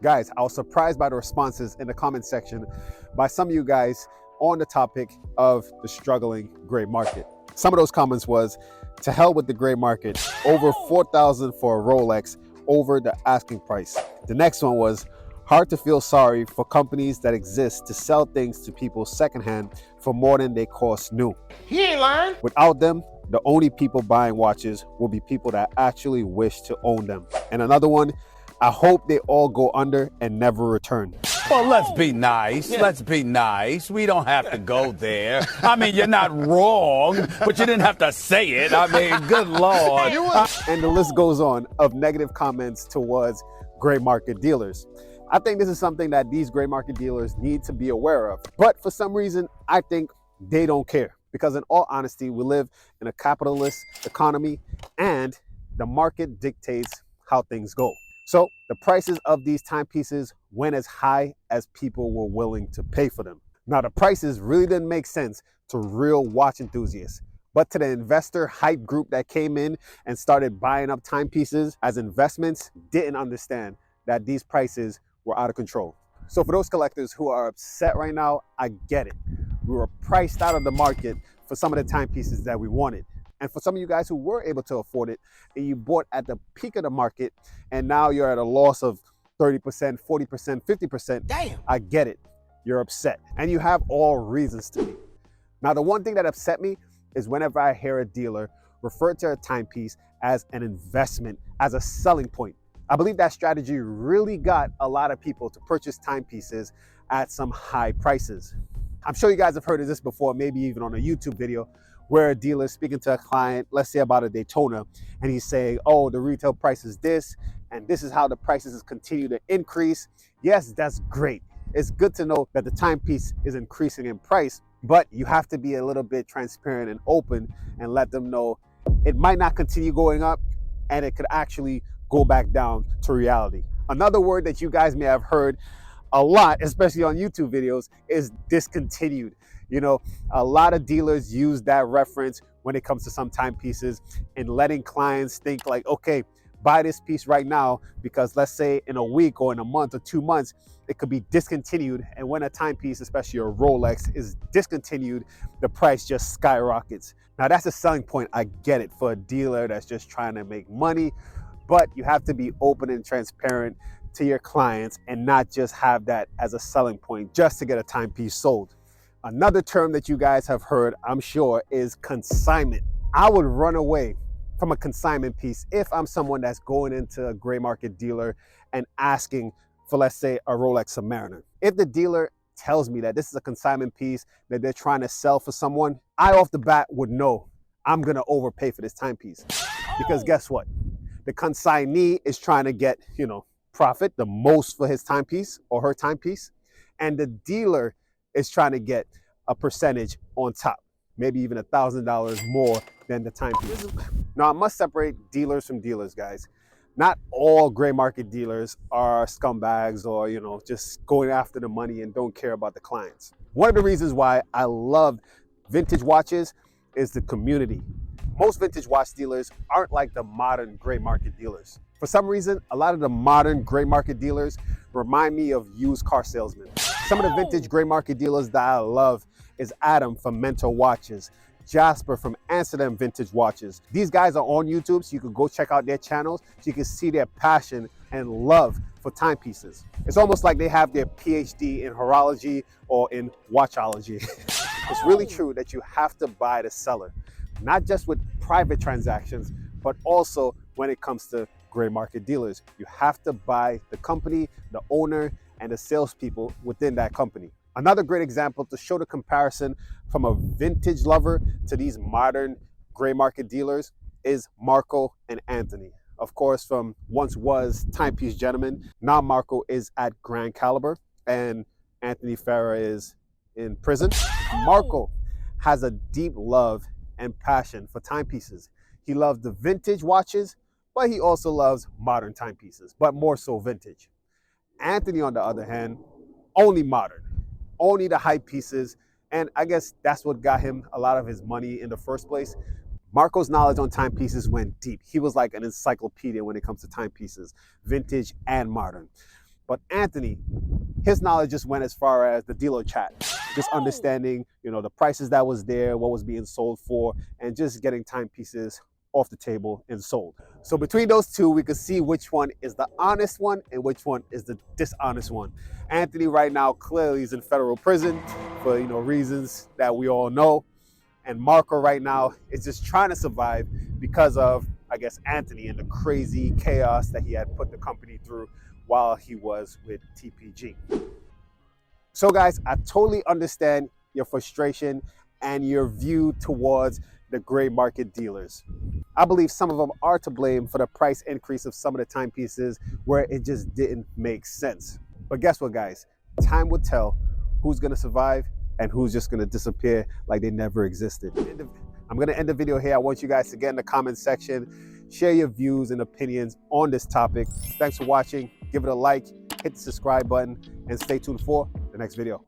Guys, I was surprised by the responses in the comment section by some of you guys on the topic of the struggling gray market. Some of those comments was, to hell with the gray market, over 4,000 for a Rolex over the asking price. The next one was, hard to feel sorry for companies that exist to sell things to people secondhand for more than they cost new. He ain't lying. Without them, the only people buying watches will be people that actually wish to own them. And another one, I hope they all go under and never return. Well, let's be nice. Let's be nice. We don't have to go there. I mean, you're not wrong, but you didn't have to say it. I mean, good Lord. And the list goes on of negative comments towards gray market dealers. I think this is something that these gray market dealers need to be aware of. But for some reason, I think they don't care. Because in all honesty, we live in a capitalist economy and the market dictates how things go. So the prices of these timepieces went as high as people were willing to pay for them. Now the prices really didn't make sense to real watch enthusiasts, but to the investor hype group that came in and started buying up timepieces as investments didn't understand that these prices were out of control. So for those collectors who are upset right now, I get it. We were priced out of the market for some of the timepieces that we wanted. And for some of you guys who were able to afford it and you bought at the peak of the market and now you're at a loss of 30%, 40%, 50%, Damn. I get it. You're upset and you have all reasons to be. Now, the one thing that upset me is whenever I hear a dealer refer to a timepiece as an investment, as a selling point. I believe that strategy really got a lot of people to purchase timepieces at some high prices. I'm sure you guys have heard of this before, maybe even on a YouTube video, where a dealer is speaking to a client, let's say about a Daytona, and he's saying, oh, the retail price is this, and this is how the prices continue to increase. Yes, that's great. It's good to know that the timepiece is increasing in price, but you have to be a little bit transparent and open and let them know it might not continue going up and it could actually go back down to reality. Another word that you guys may have heard a lot, especially on YouTube videos, is discontinued. You know, a lot of dealers use that reference when it comes to some timepieces and letting clients think like, okay, buy this piece right now because let's say in a week or in a month or 2 months, it could be discontinued. And when a timepiece, especially a Rolex, is discontinued, the price just skyrockets. Now that's a selling point. I get it for a dealer that's just trying to make money, but you have to be open and transparent to your clients and not just have that as a selling point just to get a timepiece sold. Another term that you guys have heard, I'm sure, is consignment. I would run away from a consignment piece if I'm someone that's going into a gray market dealer and asking for, let's say, a Rolex Submariner. If the dealer tells me that this is a consignment piece that they're trying to sell for someone, I off the bat would know I'm gonna overpay for this timepiece. Because guess what? The consignee is trying to get, profit the most for his timepiece or her timepiece, and the dealer is trying to get a percentage on top, maybe even $1,000 more than the timepiece. Now, I must separate dealers from dealers, guys. Not all gray market dealers are scumbags or, just going after the money and don't care about the clients. One of the reasons why I love vintage watches is the community. Most vintage watch dealers aren't like the modern gray market dealers. For some reason, a lot of the modern gray market dealers remind me of used car salesmen. Some of the vintage gray market dealers that I love is Adam from Mentor Watches, Jasper from Amsterdam Vintage Watches. These guys are on YouTube, so you can go check out their channels so you can see their passion and love for timepieces. It's almost like they have their PhD in horology or in watchology. It's really true that you have to buy the seller, not just with private transactions, but also when it comes to gray market dealers. You have to buy the company, the owner, and the salespeople within that company. Another great example to show the comparison from a vintage lover to these modern gray market dealers is Marco and Anthony. Of course, from once was Timepiece Gentleman, now Marco is at Grand Caliber and Anthony Farah is in prison. Marco has a deep love and passion for timepieces. He loves the vintage watches, but he also loves modern timepieces, but more so vintage. Anthony, on the other hand, only modern, only the hype pieces, and I guess that's what got him a lot of his money in the first place. Marco's knowledge on timepieces went deep. He was like an encyclopedia when it comes to timepieces, vintage and modern. But Anthony, his knowledge just went as far as the dealer chat, just understanding, the prices that was there, what was being sold for, and just getting timepieces off the table and sold. So between those two, we could see which one is the honest one and which one is the dishonest one. Anthony right now clearly is in federal prison for reasons that we all know, and Marco right now is just trying to survive because of, I guess, Anthony and the crazy chaos that he had put the company through while he was with TPG. So guys, I totally understand your frustration and your view towards the gray market dealers. I believe some of them are to blame for the price increase of some of the timepieces where it just didn't make sense. But guess what, guys? Time will tell who's gonna survive and who's just gonna disappear like they never existed. I'm gonna end the video here. I want you guys to get in the comment section, share your views and opinions on this topic. Thanks for watching. Give it a like, hit the subscribe button, and stay tuned for the next video.